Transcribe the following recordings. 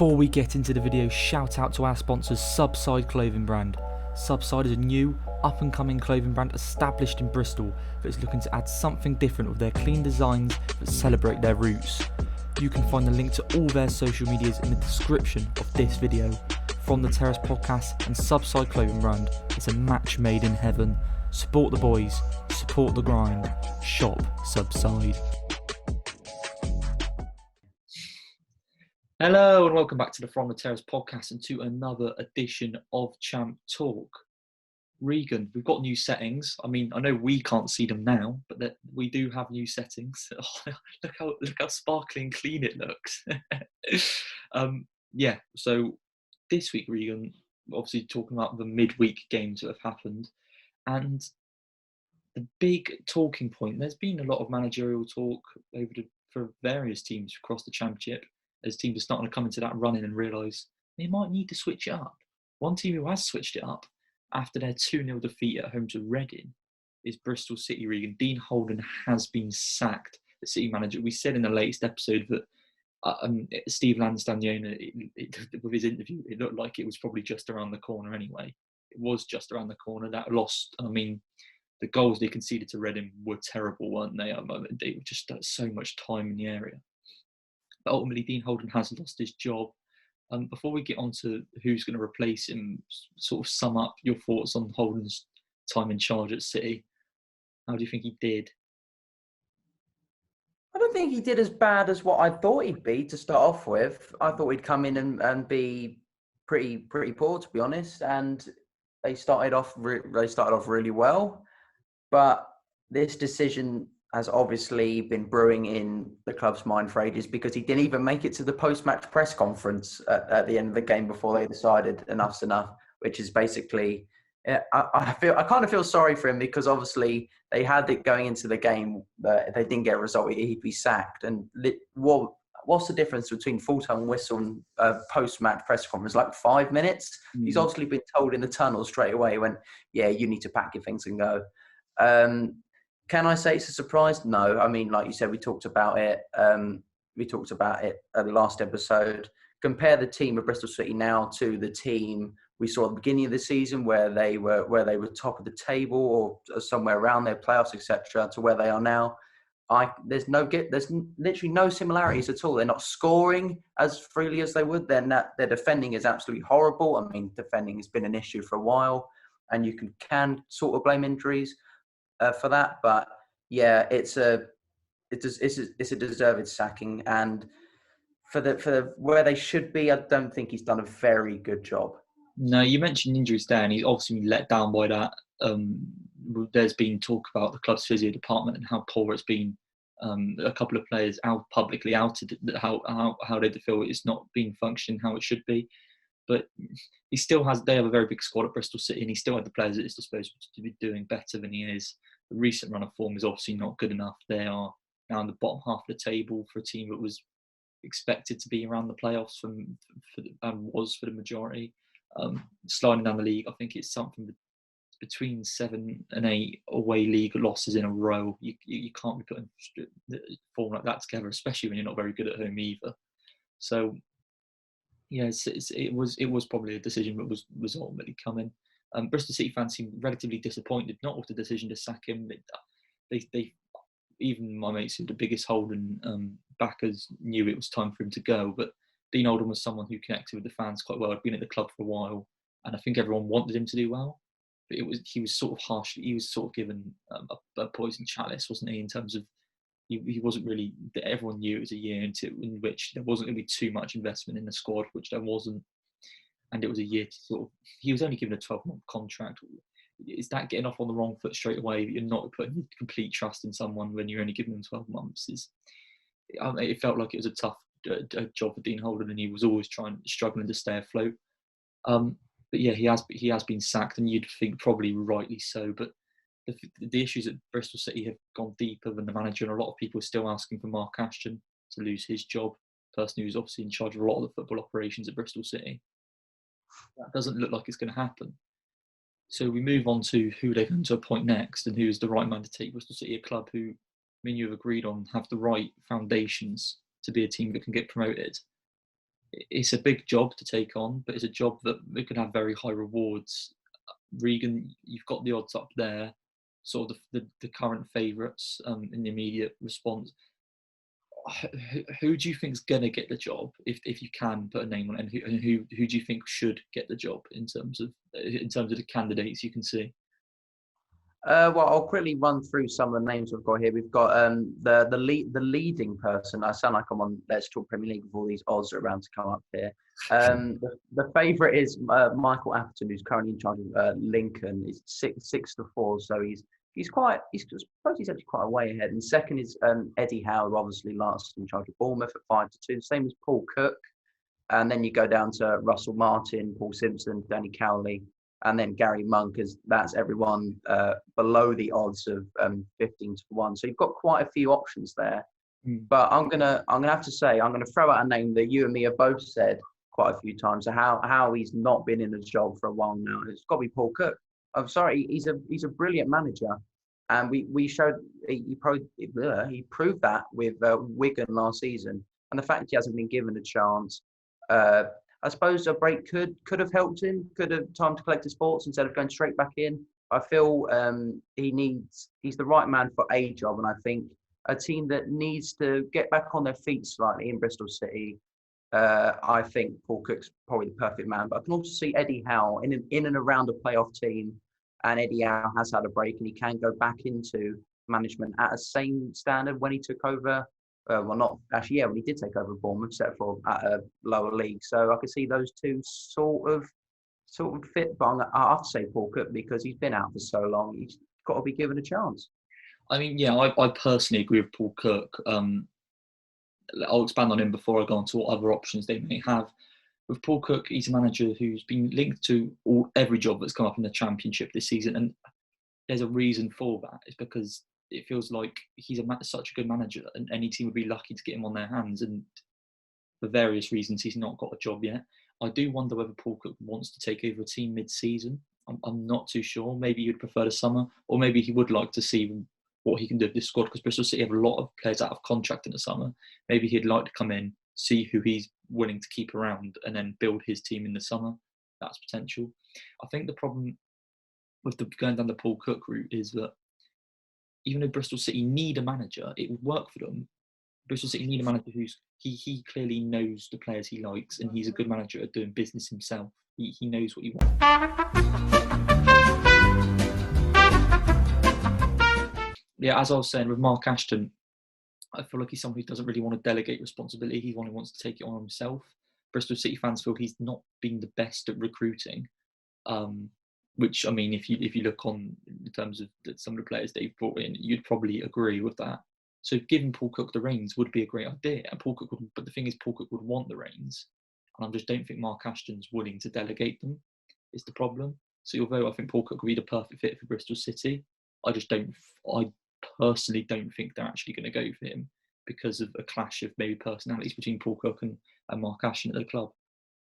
Before we get into the video, shout out to our sponsors Subside clothing brand. Subside is a new, up-and-coming clothing brand established in Bristol that is looking to add something different with their clean designs that celebrate their roots. You can find the link to all their social medias in the description of this video. From the Terrace Podcast and Subside clothing brand, it's a match made in heaven. Support the boys, support the grind, shop Subside. Hello and welcome back to the From the Terrace Podcast and to another edition of Champ Talk. Regan, we've got new settings. I mean, I know we can't see them now, but that we do have new settings. Oh, look how sparkly and clean it looks. So this week, Regan, obviously talking about the midweek games that have happened, and the big talking point. There's been a lot of managerial talk for various teams across the Championship, as teams are starting to come into that run-in and realise they might need to switch it up. One team who has switched it up after their 2-0 defeat at home to Reading is Bristol City. Regan, Dean Holden has been sacked, the City manager. We said in the latest episode that Steve Lansdowne, the owner, with his interview, it looked like it was probably just around the corner anyway. It was just around the corner. That lost, the goals they conceded to Reading were terrible, weren't they? They were just so much time in the area. But ultimately, Dean Holden has lost his job. Before we get on to who's going to replace him, sort of sum up your thoughts on Holden's time in charge at City. How do you think he did? I don't think he did as bad as what I thought he'd be to start off with. I thought he'd come in and be pretty poor, to be honest. And they started off really well. But this decision has obviously been brewing in the club's mind for ages, because he didn't even make it to the post-match press conference at the end of the game before they decided enough's enough, which is basically, I kind of feel sorry for him, because obviously they had it going into the game that if they didn't get a result, he'd be sacked. And what's the difference between full-time whistle and post-match press conference? Like 5 minutes? He's obviously been told in the tunnel straight away you need to pack your things and go. Can I say it's a surprise? No. I mean, like you said, we talked about it. We talked about it at the last episode. Compare the team of Bristol City now to the team we saw at the beginning of the season, where they were top of the table or somewhere around their playoffs, etc., to where they are now. There's literally no similarities at all. They're not scoring as freely as they would. Their defending is absolutely horrible. I mean, defending has been an issue for a while, and you can sort of blame injuries for that, but yeah, it's a deserved sacking, and for the where they should be, I don't think he's done a very good job. No, you mentioned injuries there, and he's obviously been let down by that. There's been talk about the club's physio department and how poor it's been. A couple of players publicly outed how they feel it's not been functioning how it should be. But they have a very big squad at Bristol City, and he still had the players at his disposal to be doing better than he is. The recent run of form is obviously not good enough. They are now in the bottom half of the table for a team that was expected to be around the playoffs and was for the majority. Sliding down the league, I think it's something between 7 and 8 away league losses in a row. You can't be putting form like that together, especially when you're not very good at home either. So, yeah, it was probably a decision that was ultimately coming. Bristol City fans seem relatively disappointed, not with the decision to sack him. They even my mates who are the biggest Holden backers knew it was time for him to go. But Dean Holden was someone who connected with the fans quite well. Had been at the club for a while, and I think everyone wanted him to do well. But he was sort of harsh. He was sort of given a poison chalice, wasn't he? In terms of he wasn't really. Everyone knew it was a year in which there wasn't going to be too much investment in the squad, which there wasn't. And it was a year to he was only given a 12-month contract. Is that getting off on the wrong foot straight away? You're not putting complete trust in someone when you're only giving them 12 months. It felt like it was a tough job for Dean Holden, and he was always struggling to stay afloat. But yeah, he has been sacked, and you'd think probably rightly so. But the issues at Bristol City have gone deeper than the manager, and a lot of people are still asking for Mark Ashton to lose his job. Person who's obviously in charge of a lot of the football operations at Bristol City. That doesn't look like it's going to happen. So we move on to who they're going to appoint next, and who is the right man to take Bristol City, a club who me and you have agreed on have the right foundations to be a team that can get promoted. it's a big job to take on, but it's a job that it could have very high rewards. Regan, you've got the odds up there, sort of the current favourites in the immediate response. Who do you think is going to get the job if you can put a name on it, and who do you think should get the job in terms of the candidates you can see? Well, I'll quickly run through some of the names we've got here. We've got the leading person. I sound like I'm on Let's Talk Premier League with all these odds around to come up here. The favourite is Michael Atherton, who's currently in charge of Lincoln. He's 6-4, so he's I suppose he's actually quite a way ahead. And second is Eddie Howe, who obviously last in charge of Bournemouth at 5-2. Same as Paul Cook. And then you go down to Russell Martin, Paul Simpson, Danny Cowley, and then Gary Monk, as that's everyone below the odds of 15-1. So you've got quite a few options there. But I'm gonna have to say, I'm gonna throw out a name that you and me have both said quite a few times. So how he's not been in a job for a while now. It's got to be Paul Cook. I'm sorry, he's a brilliant manager, and we showed he proved that with Wigan last season. And the fact he hasn't been given a chance. I suppose a break could have helped him, could have time to collect his thoughts instead of going straight back in. I feel he's the right man for a job, and I think a team that needs to get back on their feet slightly in Bristol City. I think Paul Cook's probably the perfect man, but I can also see Eddie Howe in and around a playoff team, and Eddie Howe has had a break and he can go back into management at the same standard when he took over. Well, not actually, yeah, when he did take over Bournemouth, except for at a lower league. So I could see those two sort of fit. But I have to say Paul Cook, because he's been out for so long. He's got to be given a chance. I mean, yeah, I personally agree with Paul Cook. I'll expand on him before I go on to what other options they may have. With Paul Cook, he's a manager who's been linked to every job that's come up in the Championship this season, and there's a reason for that. It's because it feels like he's such a good manager, and any team would be lucky to get him on their hands. And for various reasons, he's not got a job yet. I do wonder whether Paul Cook wants to take over a team mid-season. I'm not too sure. Maybe he'd prefer the summer, or maybe he would like to see what he can do with this squad, because Bristol City have a lot of players out of contract in the summer. Maybe he'd like to come in, see who he's willing to keep around, and then build his team in the summer. That's potential. I think the problem with going down the Paul Cook route is that even though Bristol City need a manager, it would work for them. Bristol City need a manager he clearly knows the players he likes, and he's a good manager at doing business himself. He knows what he wants. Yeah, as I was saying, with Mark Ashton, I feel like he's someone who doesn't really want to delegate responsibility. He's one who wants to take it on himself. Bristol City fans feel he's not been the best at recruiting. Which, I mean, if you look on in terms of some of the players they've brought in, you'd probably agree with that. So giving Paul Cook the reins would be a great idea, and but the thing is, Paul Cook would want the reins, and I just don't think Mark Ashton's willing to delegate them. Is the problem. So although I think Paul Cook would be the perfect fit for Bristol City, I personally don't think they're actually going to go for him because of a clash of maybe personalities between Paul Cook and Mark Ashton at the club.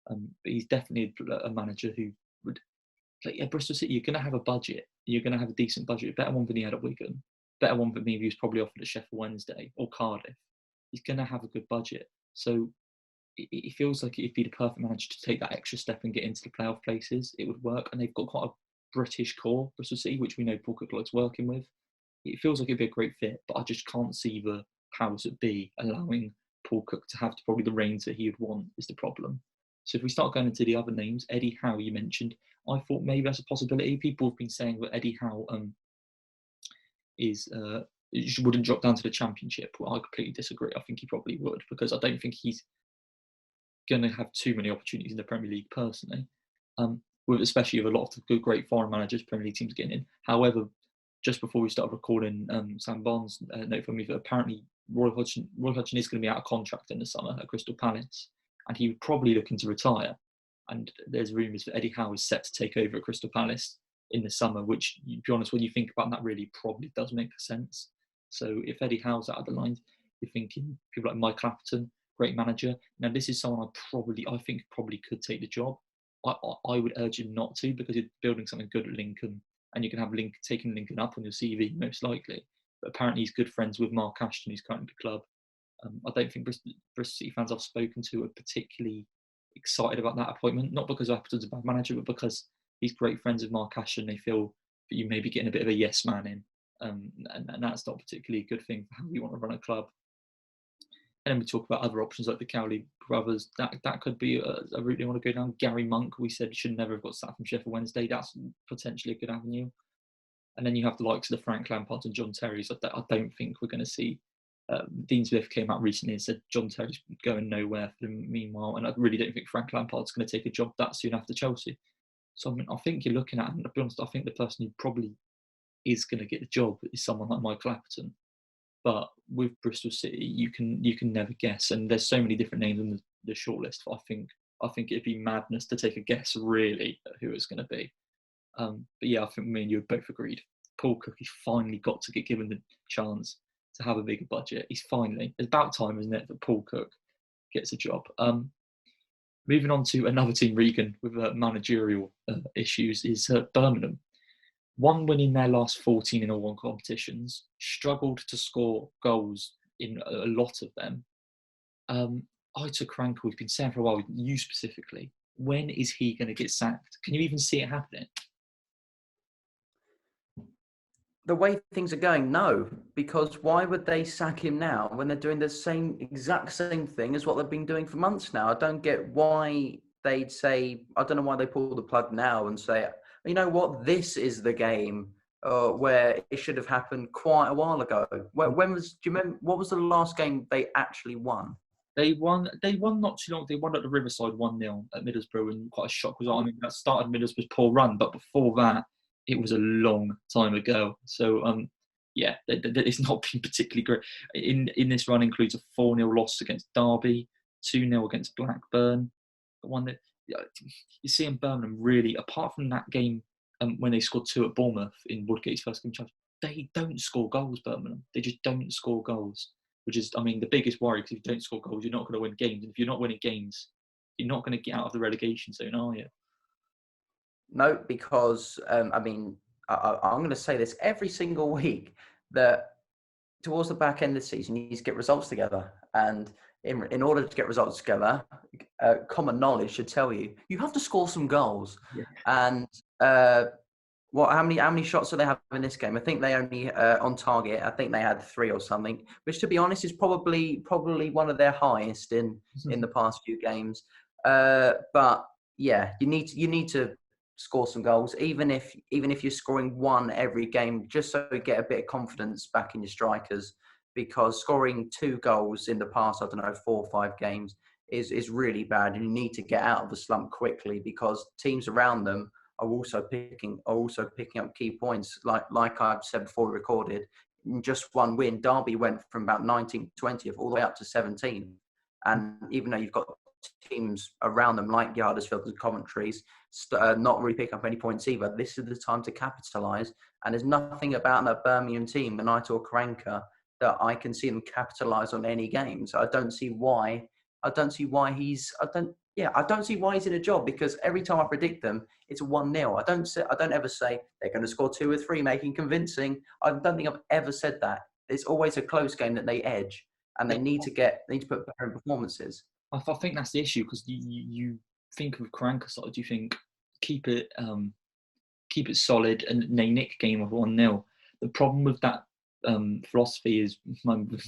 But he's definitely a manager who would. Like, yeah, Bristol City, you're going to have a budget. You're going to have a decent budget, better one than he had at Wigan, better one than maybe he was probably offered at Sheffield Wednesday or Cardiff. He's going to have a good budget. So it feels like if he'd a perfect manager to take that extra step and get into the playoff places, it would work. And they've got quite a British core, Bristol City, which we know Paul Cook likes working with. It feels like it'd be a great fit, but I just can't see the powers that be allowing Paul Cook to have probably the reins that he would want is the problem. So if we start going into the other names, Eddie Howe, you mentioned, I thought maybe that's a possibility. People have been saying that Eddie Howe wouldn't drop down to the Championship. Well, I completely disagree. I think he probably would, because I don't think he's going to have too many opportunities in the Premier League personally, especially with a lot of good, great foreign managers, Premier League teams getting in. However, just before we started recording, Sam Barnes notified me that apparently Roy Hodgson is going to be out of contract in the summer at Crystal Palace, and he would probably looking to retire. And there's rumours that Eddie Howe is set to take over at Crystal Palace in the summer, which, to be honest, when you think about that, really probably does make sense. So if Eddie Howe's out of the line, you're thinking people like Mike Clapperton, great manager. Now, this is someone I think probably could take the job. I would urge him not to, because he's building something good at Lincoln, and you can have taking Lincoln up on your CV most likely. But apparently he's good friends with Mark Ashton, who's currently at the club. I don't think Bristol City fans I've spoken to are particularly excited about that appointment. Not because Appleton's a bad manager, but because he's great friends with Mark Ashe, and they feel that you may be getting a bit of a yes man in, and that's not particularly a good thing for how you want to run a club. And then we talk about other options like the Cowley brothers. That could be a route they want to go down. Gary Monk, we said should never have got sacked from Sheffield Wednesday. That's potentially a good avenue. And then you have the likes of the Frank Lampards and John Terrys. I don't think we're going to see. Dean Smith came out recently and said John Terry's going nowhere for them meanwhile. And I really don't think Frank Lampard's going to take a job that soon after Chelsea. So I mean, I think you're looking at, and to be honest, I think the person who probably is going to get the job is someone like Michael Appleton. But with Bristol City, you can never guess, and there's so many different names on the shortlist. I think it'd be madness to take a guess really at who it's going to be. But yeah, I think me and you have both agreed. Paul Cook, he's finally got to get given the chance to have a bigger budget. It's about time, isn't it, that Paul Cook gets a job. Moving on to another team, Regan, with managerial issues, is Birmingham. One win in their last 14 in all one competitions, struggled to score goals in a lot of them. Aitor Karanka, we've been saying for a while, you specifically, when is he going to get sacked? Can you even see it happening? The way things are going, no. Because why would they sack him now when they're doing the exact same thing as what they've been doing for months now? I don't get why they'd say, I don't know why they pull the plug now and say, you know what, this is the game where it should have happened quite a while ago. Do you remember, what was the last game they actually won? They won not too long. They won at the Riverside 1-0 at Middlesbrough, and quite a shock was I mean, that started Middlesbrough's poor run, but before that, it was a long time ago. So, yeah, it's not been particularly great. In this run includes a 4-0 loss against Derby, 2-0 against Blackburn. The one that you see in Birmingham, really, apart from that game when they scored 2 at Bournemouth in Woodgate's first game challenge, they don't score goals, Birmingham. They just don't score goals, which is, I mean, the biggest worry, because if you don't score goals, you're not going to win games. And if you're not winning games, you're not going to get out of the relegation zone, are you? No, because, I mean, I'm going to say this every single week, that towards the back end of the season, you need to get results together. And in order to get results together, common knowledge should tell you, you have to score some goals. Yeah. And how many shots do they have in this game? I think they only, on target, I think they had 3 or something, which, to be honest, is probably one of their highest in the past few games. But yeah, you need to score some goals, even if you're scoring 1 every game, just so you get a bit of confidence back in your strikers. Because scoring 2 goals in the past, I don't know, 4 or 5 games is really bad, and you need to get out of the slump quickly, because teams around them are also picking up key points. Like I've said before we recorded, in just 1 win, Derby went from about 19th, 20th all the way up to 17th. And even though you've got teams around them like Huddersfield and Coventry's not really picking up any points either, this is the time to capitalise. And there's nothing about that Birmingham team and Aitor Karanka that I can see them capitalise on any games. I don't see why he's in a job, because every time I predict them, it's a 1-0. I don't ever say they're going to score 2 or 3, making convincing. I don't think I've ever said that. It's always a close game that they edge, and they need to put better in performances. I think that's the issue, because you think of Karanka's side, you think keep it solid, and they nick game of 1-0. The problem with that philosophy is,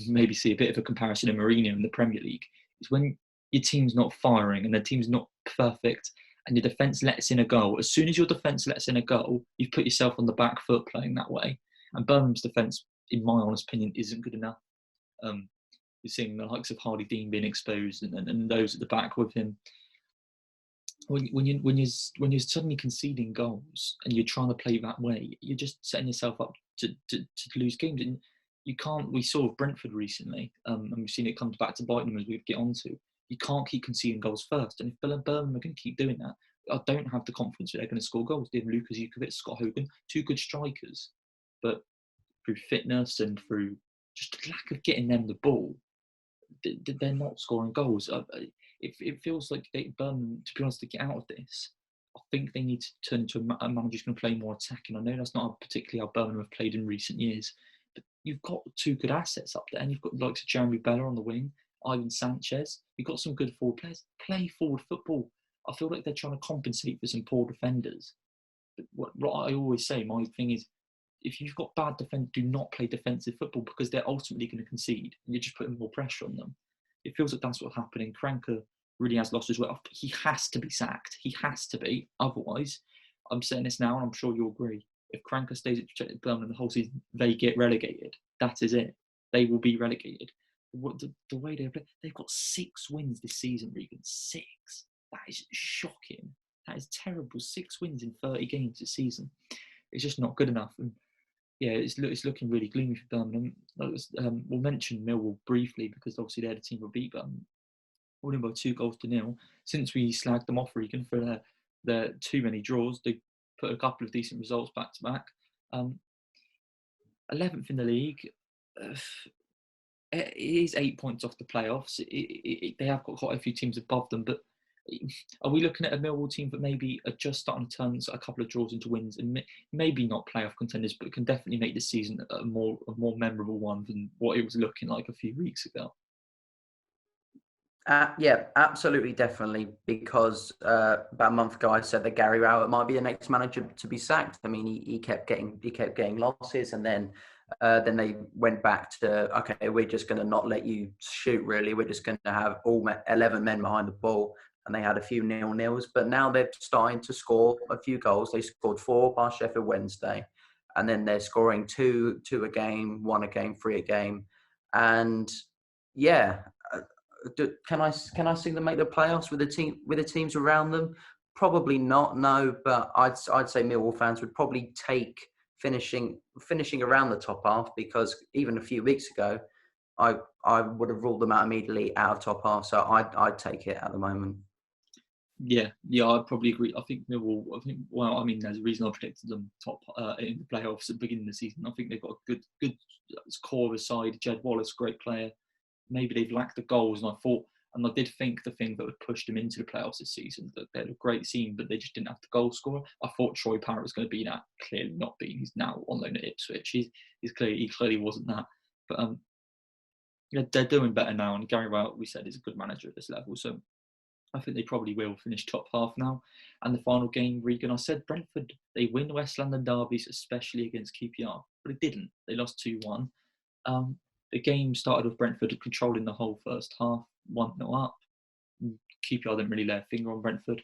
maybe see a bit of a comparison in Mourinho in the Premier League, is when your team's not firing and the team's not perfect and your defence lets in a goal. As soon as your defence lets in a goal, you've put yourself on the back foot playing that way. And Birmingham's defence, in my honest opinion, isn't good enough. You're seeing the likes of Hardy Dean being exposed, and those at the back with him. When you're suddenly conceding goals and you're trying to play that way, you're just setting yourself up to lose games. And you can't. We saw with Brentford recently, and we've seen it come back to bite them as we get onto. You can't keep conceding goals first. And if Birmingham are going to keep doing that, I don't have the confidence that they're going to score goals. They have Lucas Jukovic, Scott Hogan, 2 good strikers, but through fitness and through just the lack of getting them the ball, they're not scoring goals. It feels like Birmingham, to be honest, to get out of this, I think they need to turn into a manager who's going to play more attacking. I know that's not particularly how Birmingham have played in recent years, but you've got 2 good assets up there, and you've got the likes of Jeremy Bella on the wing, Ivan Sanchez. You've got some good forward players. Play forward football. I feel like they're trying to compensate for some poor defenders. But what I always say, my thing is, if you've got bad defence, do not play defensive football because they're ultimately going to concede and you're just putting more pressure on them. It feels like that's what's happening. Kranke really has lost his way. He has to be sacked. He has to be. Otherwise, I'm saying this now and I'm sure you'll agree. If Kranke stays at Birmingham the whole season, they get relegated. That is it. They will be relegated. The way they play, they've got 6 wins this season, Regan. 6. That is shocking. That is terrible. 6 wins in 30 games this season. It's just not good enough. And yeah, it's looking really gloomy for Birmingham. We'll mention Millwall briefly because obviously they're the team who beat Birmingham, winning by 2-0. Since we slagged them off, Regan, for their too many draws, they put a couple of decent results back to back. 11th in the league. It is 8 points off the playoffs. They have got quite a few teams above them, but are we looking at a Millwall team that maybe are just starting to turn a couple of draws into wins and maybe not playoff contenders, but can definitely make this season a more memorable one than what it was looking like a few weeks ago? Yeah, absolutely, definitely. Because about a month ago, I said that Gary Rowett might be the next manager to be sacked. I mean, he kept getting losses, and then they went back to, okay, we're just going to not let you shoot. Really, we're just going to have all 11 men behind the ball. And they had a few 0-0s, but now they're starting to score a few goals. They scored 4 by Sheffield Wednesday, and then they're scoring 2 a game, 1 a game, 3 a game, and yeah. Can I see them make the playoffs with the teams around them? Probably not, no. But I'd say Millwall fans would probably take finishing around the top half, because even a few weeks ago, I would have ruled them out immediately out of top half. So I'd take it at the moment. Yeah, I'd probably agree. I think Millwall. There's a reason I predicted them top in the playoffs at the beginning of the season. I think they've got a good core of a side. Jed Wallace, great player. Maybe they've lacked the goals, and I did think the thing that would push them into the playoffs this season, that they had a great team, but they just didn't have the goal scorer. I thought Troy Parrott was going to be that. Clearly not being. He's now on loan at Ipswich. He clearly wasn't that. But they're doing better now, and Gary Rowett, we said, is a good manager at this level. So I think they probably will finish top half now. And the final game, Regan, I said Brentford, they win West London derbies, especially against QPR, but it didn't. They lost 2-1. The game started with Brentford controlling the whole first half, 1-0 up. QPR didn't really lay a finger on Brentford.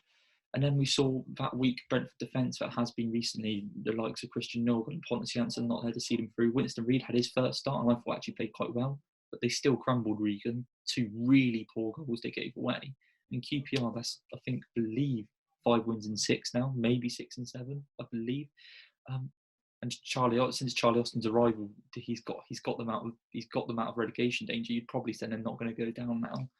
And then we saw that weak Brentford defence that has been recently, the likes of Christian Norgren and Pontus Jansson, not there to see them through. Winston Reid had his first start, and I thought actually played quite well, but they still crumbled, Regan. 2 really poor goals they gave away. In QPR, that's, I believe 5 wins in 6 now, maybe 6 and 7, I believe. And since Charlie Austin's arrival, he's got them out of relegation danger. You'd probably say they're not going to go down now.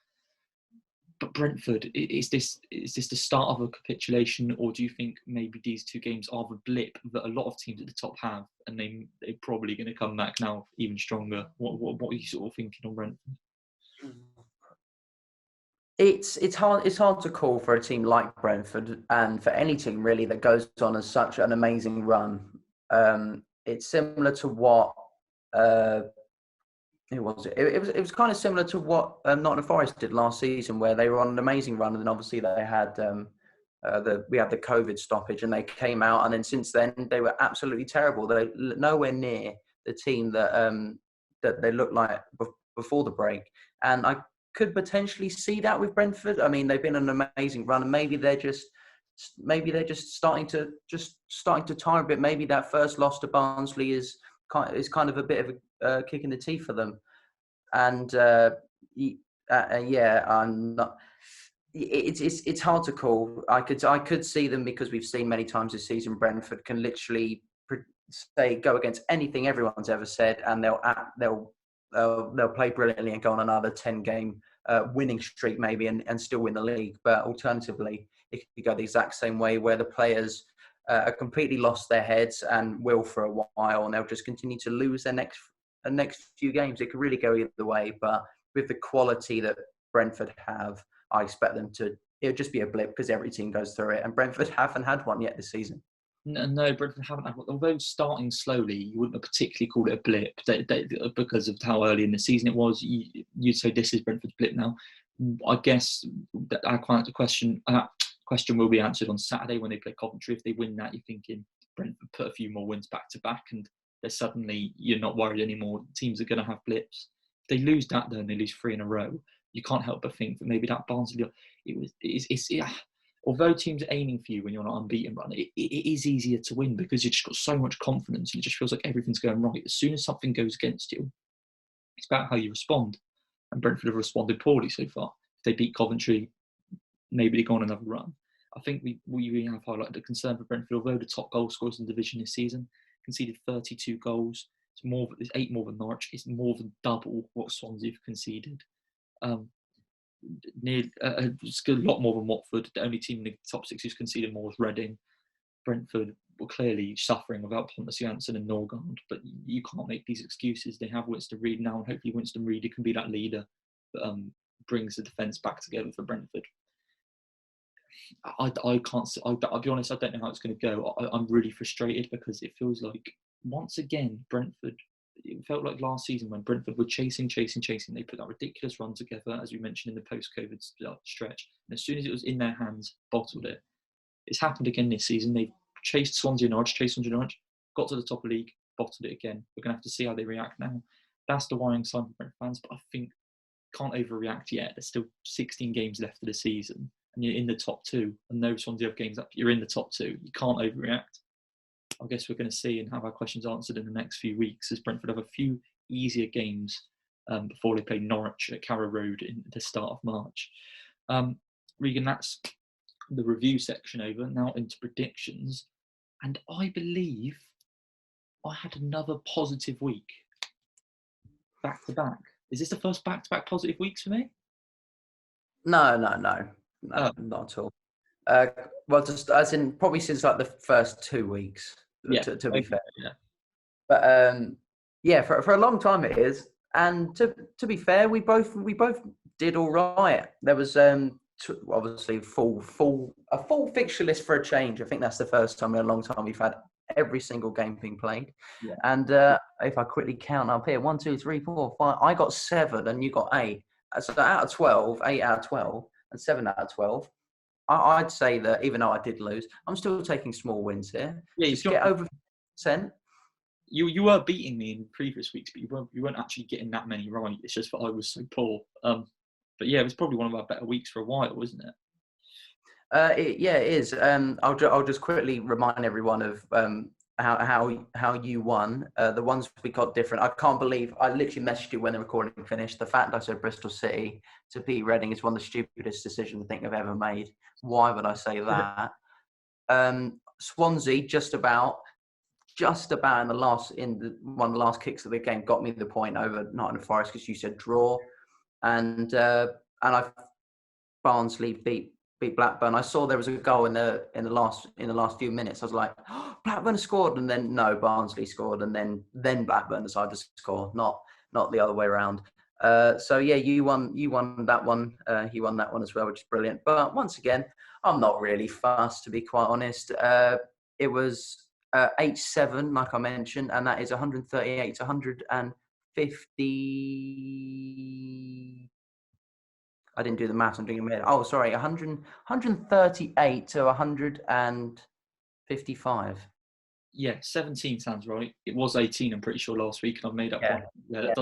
But Brentford, is this the start of a capitulation, or do you think maybe these 2 games are the blip that a lot of teams at the top have, and they're probably going to come back now even stronger? What are you sort of thinking on Brentford? It's hard to call for a team like Brentford, and for any team really that goes on as such an amazing run. It's similar to what who was it? It was kind of similar to what Nottingham Forest did last season, where they were on an amazing run, and then obviously they had we had the COVID stoppage, and they came out, and then since then they were absolutely terrible. They nowhere near the team that they looked like before the break, and I could potentially see that with Brentford. I mean, they've been on an amazing run, and maybe they're just starting to tire a bit. Maybe that first loss to Barnsley is kind of a bit of a kick in the teeth for them. And I'm not. It's hard to call. I could see them, because we've seen many times this season Brentford can literally go against anything everyone's ever said, and they'll play brilliantly and go on another 10-game winning streak maybe, and still win the league. But alternatively, it could go the exact same way, where the players are completely lost their heads and will for a while, and they'll just continue to lose their next few games. It could really go either way. But with the quality that Brentford have, I expect them to. It'll just be a blip, because every team goes through it, and Brentford haven't had one yet this season. No, Brentford haven't had. Although starting slowly, you wouldn't have particularly called it a blip because of how early in the season it was. You'd say this is Brentford's blip now. I guess that question will be answered on Saturday when they play Coventry. If they win that, you're thinking Brentford put a few more wins back to back, and you're not worried anymore. Teams are going to have blips. If they lose that, though, and they lose 3 in a row, you can't help but think that maybe that Barnsley. Although teams are aiming for you when you're on an unbeaten run, it is easier to win because you've just got so much confidence and it just feels like everything's going right. As soon as something goes against you, it's about how you respond. And Brentford have responded poorly so far. If they beat Coventry, maybe they go on another run. I think we have highlighted the concern for Brentford, although the top goal scorers in the division this season conceded 32 goals. It's 8 more than Norwich. It's more than double what Swansea have conceded. It's a lot more than Watford. The only team in the top 6 who's conceded more is Reading. Brentford were clearly suffering without Pontus Jansson and Norgard, but you can't make these excuses. They have Winston Reid now, and hopefully Winston Reid can be that leader that brings the defence back together for Brentford. I can't. I'll be honest. I don't know how it's going to go. I'm really frustrated because it feels like once again Brentford. It felt like last season when Brentford were chasing. They put that ridiculous run together, as we mentioned in the post-COVID stretch. And as soon as it was in their hands, bottled it. It's happened again this season. They've chased Swansea Norwich, got to the top of the league, bottled it again. We're going to have to see how they react now. That's the worrying sign for Brentford fans, but I think can't overreact yet. There's still 16 games left of the season, and you're in the top 2. And no Swansea have games up. You're in the top 2. You can't overreact. I guess we're going to see and have our questions answered in the next few weeks as Brentford have a few easier games before they play Norwich at Carrow Road in the start of March. Regan, that's the review section over. Now into predictions. And I believe I had another positive week. Back to back. Is this the first back-to-back positive weeks for me? No, not at all. Well, just as in probably since like the first 2 weeks. To be fair, yeah. But for a long time it is. And to be fair, we both did all right. There was obviously a full fixture list for a change. I think that's the first time in a long time we've had every single game being played. Yeah. And if I quickly count up here, 1, 2, 3, 4, 5. I got 7 and you got 8. So out of 12, 8 out of 12, and 7 out of 12. I'd say that even though I did lose, I'm still taking small wins here. Yeah, just get over 10%. You were beating me in previous weeks, but you weren't actually getting that many right. It's just that I was so poor. But yeah, it was probably one of our better weeks for a while, wasn't it? It is. I'll just quickly remind everyone of how you won. The ones we got different. I can't believe I literally messaged you when the recording finished. The fact I said Bristol City to beat Reading is one of the stupidest decisions I think I've ever made. Why would I say that? Swansea just about in one of the last kicks of the game got me the point over Nottingham Forest because you said draw, and I Barnsley beat Blackburn. I saw there was a goal in the last few minutes. I was like, oh, Blackburn scored, and then no, Barnsley scored, and then Blackburn decided to score, not the other way around. So yeah, you won that one. He won that one as well, which is brilliant. But once again, I'm not really fussed, to be quite honest. It was 8-7, like I mentioned, and that is 138 to 150. I didn't do the maths. I'm doing it in my head. Oh, sorry, 138 to 155. Yeah, 17 sounds right. It was 18, I'm pretty sure, last week, and I've made up one. Yeah, that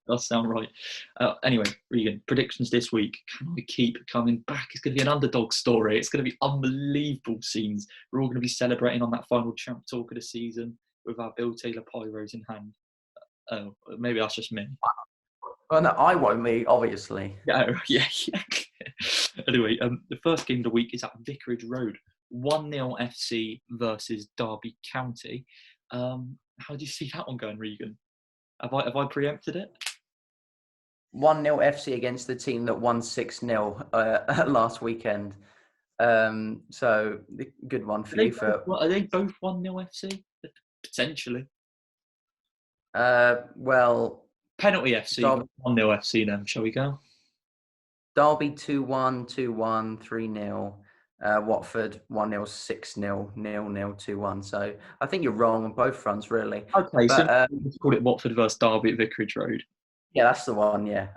does sound right. Anyway, Regan, predictions this week. Can I keep coming back? It's going to be an underdog story. It's going to be unbelievable scenes. We're all going to be celebrating on that final champ talk of the season with our Bill Taylor pyros in hand. Oh, maybe that's just me. Well, no, I won't be, obviously. Yeah. Anyway, the first game of the week is at Vicarage Road. 1-0 FC versus Derby County. How do you see that one going, Regan? Have I preempted it? 1-0 FC against the team that won 6-0 last weekend. So good one for you. Are they both 1-0 FC? Potentially. Well, penalty FC, 1-0 FC then, shall we go? Derby 2-1, 2-1, 3-0. Watford 1-0, 6-0, 0-0, 2-1. So I think you're wrong on both fronts, really. Okay, so But let's call it Watford versus Derby at Vicarage Road. yeah, that's the one. Yeah.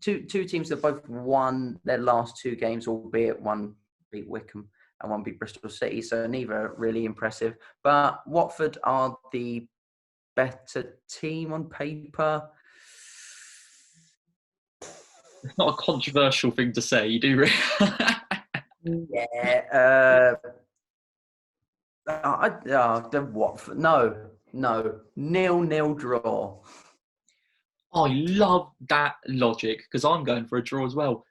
Two teams that both won their last two games, albeit one beat Wickham and one beat Bristol City, so neither really impressive. But Watford are the better team on paper. It's not a controversial thing to say, you do really. Yeah. The Watford. No. 0-0 draw. I love that logic because I'm going for a draw as well.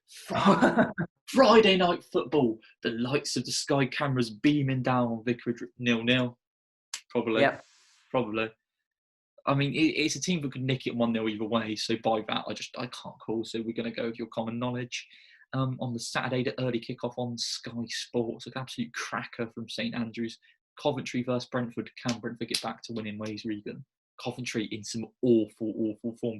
Friday night football, the lights of the Sky cameras beaming down on Vicarage 0-0. Probably. Yep. Probably. I mean, it's a team that could nick it 1-0 either way. So by that, I can't call. So we're going to go with your common knowledge. On the Saturday, the early kickoff on Sky Sports, an absolute cracker from St Andrews. Coventry versus Brentford. Can Brentford get back to winning ways, Regan? Coventry in some awful form.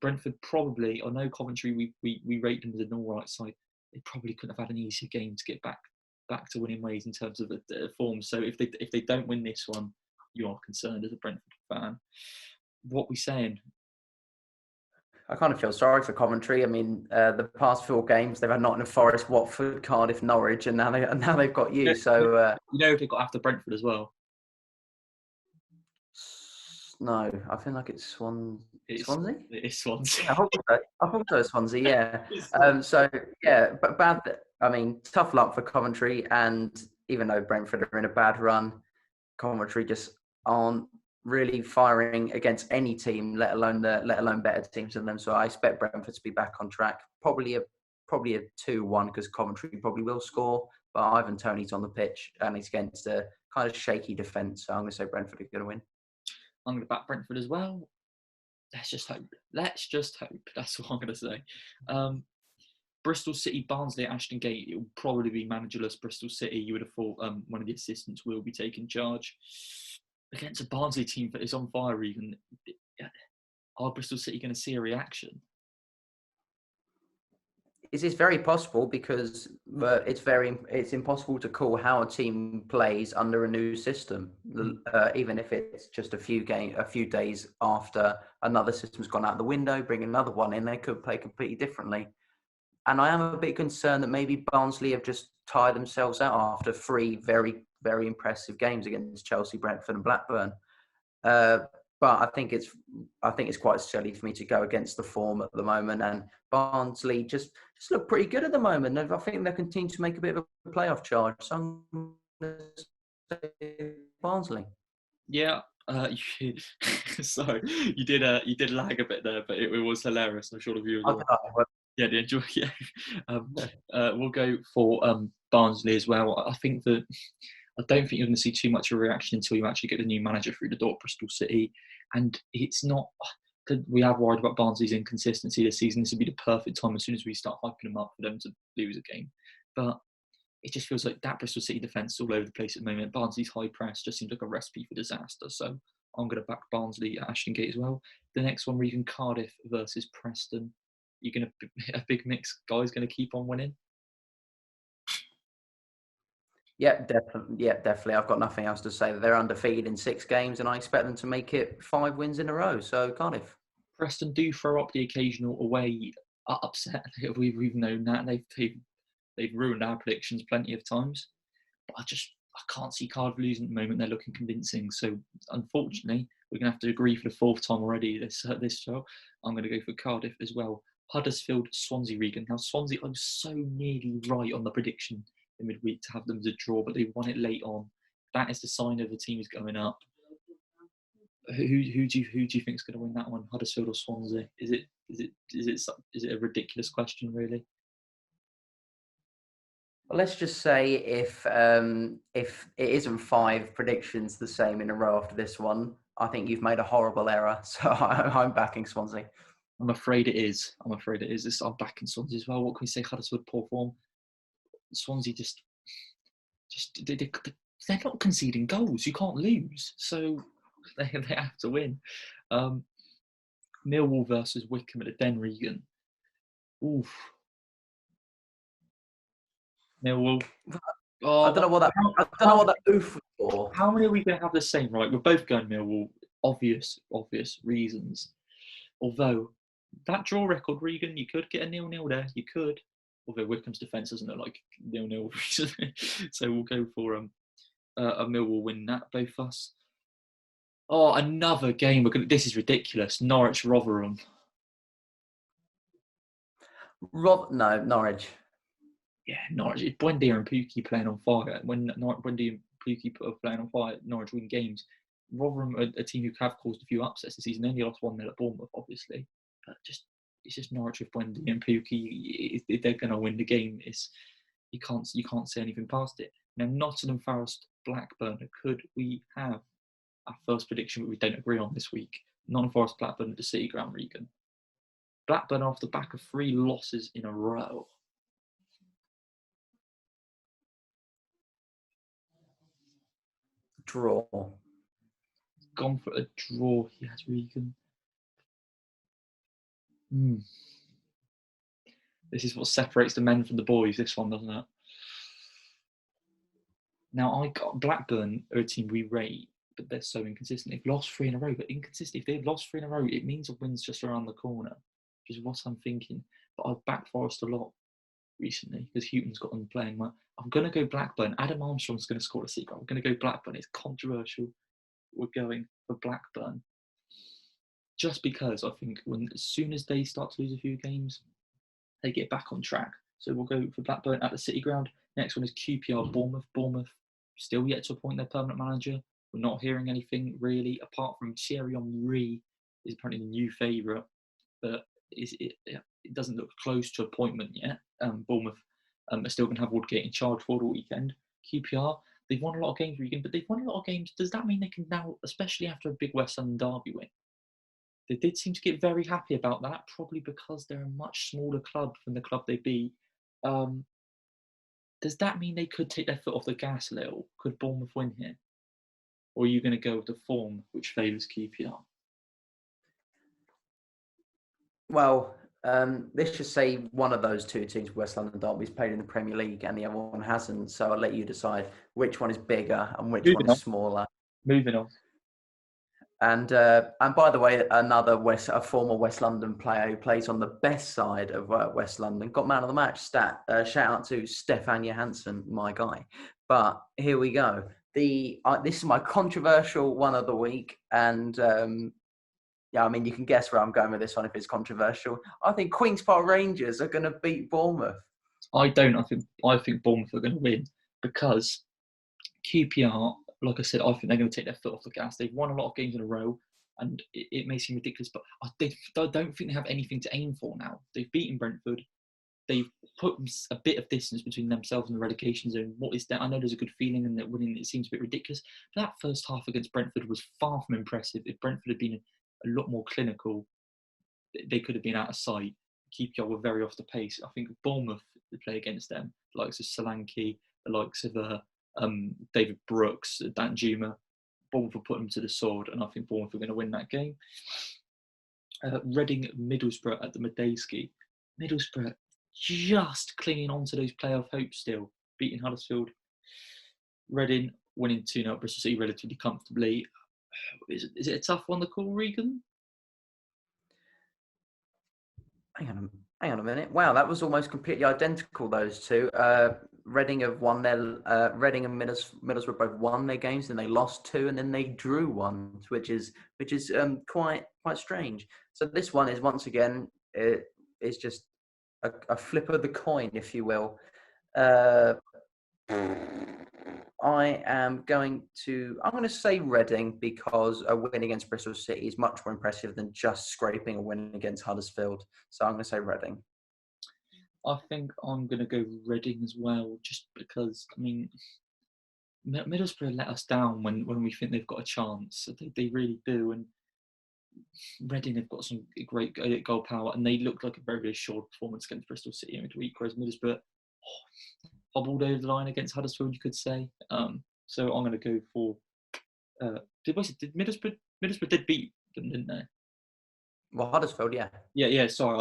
Brentford probably, I know Coventry, we rate them as an all right side. They probably couldn't have had an easier game to get back to winning ways in terms of the form. So if they don't win this one, you are concerned as a Brentford fan. What we saying? I kind of feel sorry for Coventry. I mean, the past 4 games they've had Nottingham Forest, Watford, Cardiff, Norwich, and now they've got you. So if they got after Brentford as well. No, I feel like it's Swansea. It's Swansea. I hope so. Swansea, yeah. So yeah, but bad. I mean, tough luck for Coventry, and even though Brentford are in a bad run, Coventry just aren't really firing against any team, let alone better teams than them. So I expect Brentford to be back on track. Probably a 2-1 because Coventry probably will score, but Ivan Toney's on the pitch and he's against a kind of shaky defence. So I'm going to say Brentford are going to win. I'm going to back Brentford as well. Let's just hope. That's what I'm going to say. Bristol City, Barnsley at Ashton Gate. It will probably be managerless Bristol City. You would have thought one of the assistants will be taking charge. Against a Barnsley team that is on fire even. Are Bristol City going to see a reaction? It's very possible because it's impossible to call how a team plays under a new system, even if it's just a few days after another system's gone out the window. Bring another one in, they could play completely differently. And I am a bit concerned that maybe Barnsley have just tired themselves out after 3 very, very impressive games against Chelsea, Brentford, and Blackburn. But I think it's quite silly for me to go against the form at the moment. And Barnsley just look pretty good at the moment. I think they'll continue to make a bit of a playoff charge. So I'm going to say Barnsley. Yeah. So you did lag a bit there, but it was hilarious. I'm sure the viewers. Yeah, they enjoy. Yeah. We'll go for Barnsley as well. I don't think you're going to see too much of a reaction until you actually get the new manager through the door at Bristol City. And it's not. We have worried about Barnsley's inconsistency this season. This would be the perfect time as soon as we start hyping them up for them to lose a game. But it just feels like that Bristol City defence is all over the place at the moment. Barnsley's high press just seems like a recipe for disaster. So I'm going to back Barnsley at Ashton Gate as well. The next one, Regan Cardiff versus Preston. You're going to a big mix. Guys going to keep on winning. Yeah, definitely. I've got nothing else to say. They're undefeated in 6 games, and I expect them to make it 5 wins in a row. So Cardiff. Preston do throw up the occasional away upset. We've known that they've ruined our predictions plenty of times. But I can't see Cardiff losing at the moment. They're looking convincing. So unfortunately, we're going to have to agree for the 4th time already this show. I'm going to go for Cardiff as well. Huddersfield, Swansea, Regan. Now Swansea, I was so nearly right on the prediction in midweek to have them as a draw, but they won it late on. That is the sign of the teams going up. Who do you think is going to win that one? Huddersfield or Swansea? Is it a ridiculous question, really? Well, let's just say if it isn't 5 predictions the same in a row after this one, I think you've made a horrible error. So I'm backing Swansea. I'm afraid it is. I'm backing Swansea as well. What can we say? Huddersfield, poor form. Swansea just they're not conceding goals. You can't lose, so they have to win. Millwall versus Wickham at the Den, Regan. Oof. Millwall. I Oh, don't know what that. I don't know what that oof was for. how many are we going to have the same? Right, we're both going Millwall. Obvious reasons. Although that draw record, Regan, you could get a 0-0 there. You could. Although Wycombe's defence doesn't look like 0-0, so we'll go for a Millwall win that, both us. Oh, another game. This is ridiculous. Norwich Rotherham. No, Norwich. Yeah, Norwich. If Buendia and Pukki playing on fire, when Buendia and Pukki are playing on fire, Norwich win games. Rotherham are a team who have caused a few upsets this season. Only lost 1-0 at Bournemouth, obviously. But it's just Norwich with Buendia and Pukki. If they're going to win the game, you can't say anything past it. Now, Nottingham Forest, Blackburn. Could we have our first prediction, but we don't agree on this week? Nottingham Forest, Blackburn at the City Ground, Regan. Blackburn off the back of 3 losses in a row. Draw. Gone for a draw. He has Regan. This is what separates the men from the boys, this one, doesn't it? Now, I got Blackburn are a team we rate, but they're so inconsistent. They've lost 3 in a row, but inconsistent. If they've lost 3 in a row, it means a win's just around the corner, which is what I'm thinking. But I've backed Forest a lot recently because Houghton's got them playing well. I'm going to go Blackburn. Adam Armstrong's going to score a secret. I'm going to go Blackburn. It's controversial. We're going for Blackburn. Just because I think as soon as they start to lose a few games, they get back on track. So we'll go for Blackburn at the City Ground. Next one is QPR Bournemouth. Bournemouth still yet to appoint their permanent manager. We're not hearing anything really, apart from Thierry Henry is apparently the new favourite, but it doesn't look close to appointment yet. Bournemouth are still going to have Woodgate in charge for the weekend. QPR, they've won a lot of games, but they've won a lot of games. Does that mean they can now, especially after a big West London derby win? They did seem to get very happy about that, probably because they're a much smaller club than the club they beat. Does that mean they could take their foot off the gas a little? Could Bournemouth win here? Or are you going to go with the form which favours QPR? Well, let's just say one of those two teams, West London Derby's played in the Premier League and the other one hasn't. So I'll let you decide which one is bigger and which one is smaller. Moving on. And by the way, a former West London player who plays on the best side of West London got man of the match stat. Shout out to Stefan Johansson, my guy. But here we go. This is my controversial one of the week, and I mean you can guess where I'm going with this one if it's controversial. I think Queen's Park Rangers are going to beat Bournemouth. I don't. I think Bournemouth are going to win because QPR. Like I said, I think they're going to take their foot off the gas. They've won a lot of games in a row, and it may seem ridiculous, but I don't think they have anything to aim for now. They've beaten Brentford. They've put a bit of distance between themselves and the relegation zone. What is that? I know there's a good feeling, and that winning it seems a bit ridiculous. But that first half against Brentford was far from impressive. If Brentford had been a lot more clinical, they could have been out of sight. QPR were very off the pace. I think Bournemouth, they play against them, the likes of Solanke, the likes of David Brooks, Dan Juma. Bournemouth will put them to the sword, and I think Bournemouth are going to win that game. Reading Middlesbrough at the Medeski. Middlesbrough just clinging on to those playoff hopes still, beating Huddersfield. Reading winning 2-0 at Bristol City relatively comfortably. Is it a tough one to call, Regan? Hang on a minute. Wow, that was almost completely identical, those two. Reading have won Reading and Middlesbrough both won their games, then they lost 2, and then they drew 1, which is quite strange. So this one is once again it's just a flip of the coin, if you will. I'm going to say Reading because a win against Bristol City is much more impressive than just scraping a win against Huddersfield. So I'm going to say Reading. I think I'm going to go Reading as well, just because, I mean, Middlesbrough let us down when we think they've got a chance. They really do. And Reading have got some great goal power, and they looked like a very, very short performance against Bristol City midweek, whereas Middlesbrough hobbled over the line against Huddersfield, you could say. So I'm going to go for... Did Middlesbrough did beat them, didn't they? Well, Huddersfield, yeah. Yeah, sorry.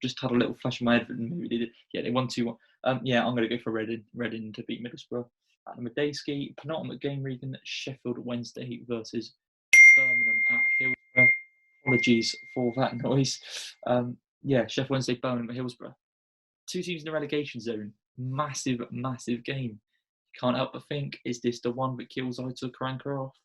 just had a little flash in my head. Maybe they did. Yeah, they won 2-1. Yeah, I'm going to go for Reading to beat Middlesbrough. At the Medeski, penultimate game, Regan, Sheffield Wednesday versus Birmingham at Hillsborough. Apologies for that noise. Yeah, Sheffield Wednesday, Birmingham at Hillsborough. 2 teams in the relegation zone. Massive, massive game. Can't help but think, is this the one that kills Aitor Karanka off?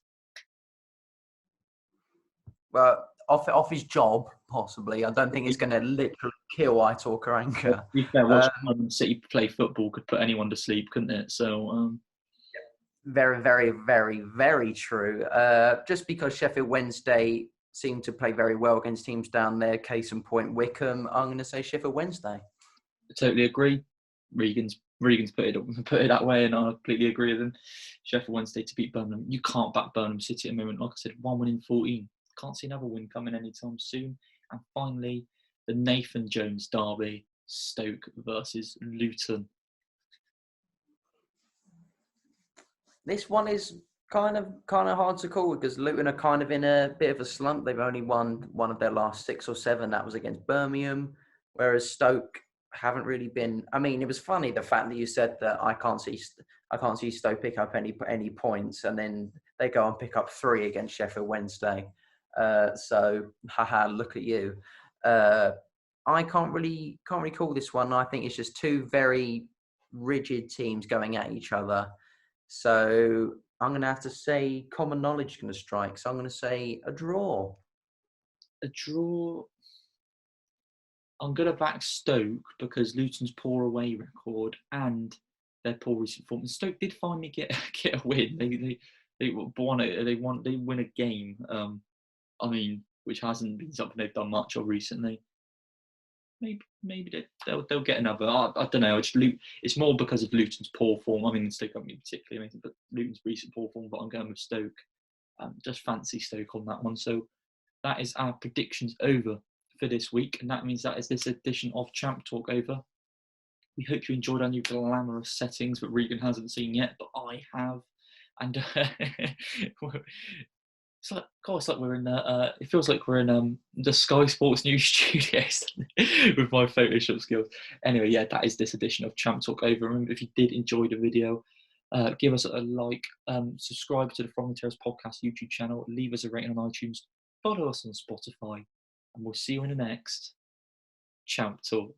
Well, off his job, possibly. I don't think it's going to literally kill Aitor Karanka. To be fair, watching City play football could put anyone to sleep, couldn't it? So, very, very, very, very true. Just because Sheffield Wednesday seem to play very well against teams down there, case in point Wickham, I'm going to say Sheffield Wednesday. I totally agree. Regan's put it that way, and I completely agree with him. Sheffield Wednesday to beat Birmingham. You can't back Birmingham City at the moment. Like I said, 1 win in 14. Can't see another win coming anytime soon. And finally, the Nathan Jones derby, Stoke versus Luton. This one is kind of hard to call because Luton are kind of in a bit of a slump. They've only won one of their last 6 or 7. That was against Birmingham, whereas Stoke haven't really been. I mean, it was funny the fact that you said that I can't see Stoke pick up any points, and then they go and pick up 3 against Sheffield Wednesday. So, haha, look at you. I can't really call this one. I think it's just 2 very rigid teams going at each other. So I'm going to have to say common knowledge is going to strike. So I'm going to say a draw. A draw. I'm going to back Stoke because Luton's poor away record and their poor recent form. Stoke did finally get a win. They win a game. I mean, which hasn't been something they've done much of recently. Maybe they'll get another. I don't know. It's more because of Luton's poor form. I mean, Stoke haven't been particularly amazing, but Luton's recent poor form. But I'm going with Stoke. Just fancy Stoke on that one. So that is our predictions over for this week, and that means that is this edition of Champ Talk over. We hope you enjoyed our new glamorous settings that Regan hasn't seen yet, but I have. And it's like we're in it feels like we're in the Sky Sports News studios with my Photoshop skills. Anyway, yeah, that is this edition of Champ Talk over. Remember, if you did enjoy the video, give us a like, subscribe to the From the Terrace Podcast YouTube channel, leave us a rating on iTunes, follow us on Spotify, and we'll see you in the next Champ Talk.